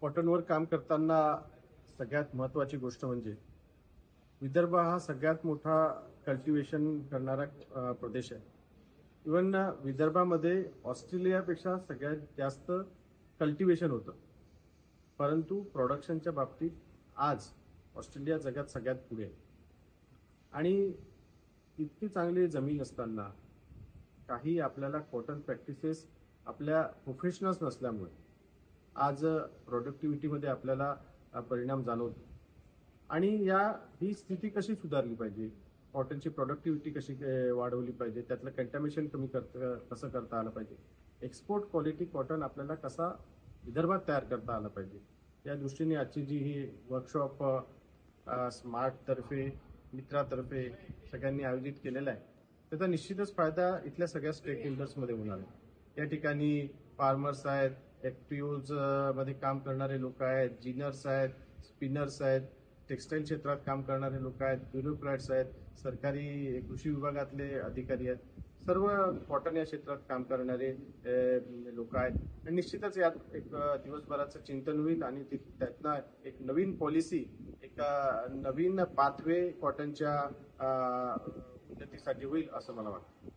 कॉटनवर काम करताना सगळ्यात महत्त्वाची गोष्ट म्हणजे विदर्भ हा सगळ्यात मोठा कल्टिवेशन करणारा प्रदेश आहे. इवन विदर्भामध्ये ऑस्ट्रेलियापेक्षा सगळ्यात जास्त कल्टिवेशन होतं. परंतु प्रोडक्शनच्या बाबतीत आज ऑस्ट्रेलिया जगात सगळ्यात पुढे आहे. आणि इतकी चांगली जमीन असताना काही आपल्याला कॉटन प्रॅक्टिसेस आपल्या प्रोफेशनल्स नसल्यामुळे आज प्रोडक्टिव्हिटीमध्ये आपल्याला परिणाम जाणवतो. आणि ही स्थिती कशी सुधारली पाहिजे, कॉटनची प्रोडक्टिव्हिटी कशी वाढवली पाहिजे, त्यातलं कंटॅमिनेशन कसं करता आलं पाहिजे, एक्सपोर्ट क्वालिटी कॉटन आपल्याला कसा विदर्भात तयार करता आला पाहिजे, या दृष्टीने आजची जी ही वर्कशॉप स्मार्टतर्फे मित्रातर्फे सगळ्यांनी आयोजित केलेला आहे, त्याचा निश्चितच फायदा इथल्या सगळ्या स्टेक होल्डर्समध्ये होणार आहे. या ठिकाणी फार्मर्स आहेत, एफपीओज मध्ये काम करणारे लोक आहेत, जिनर्स आहेत, स्पिनर्स आहेत, टेक्सटाईल क्षेत्रात काम करणारे लोक आहेत, ब्युरोक्रॅट्स आहेत, सरकारी कृषी विभागातले अधिकारी आहेत, सर्व कॉटन या क्षेत्रात काम करणारे लोक आहेत. आणि निश्चितच यात एक दिवसभराचं चिंतन होईल आणि त्यातनं एक नवीन पॉलिसी, एक नवीन पाथवे कॉटनच्या उन्नतीसाठी होईल असं मला वाटतं.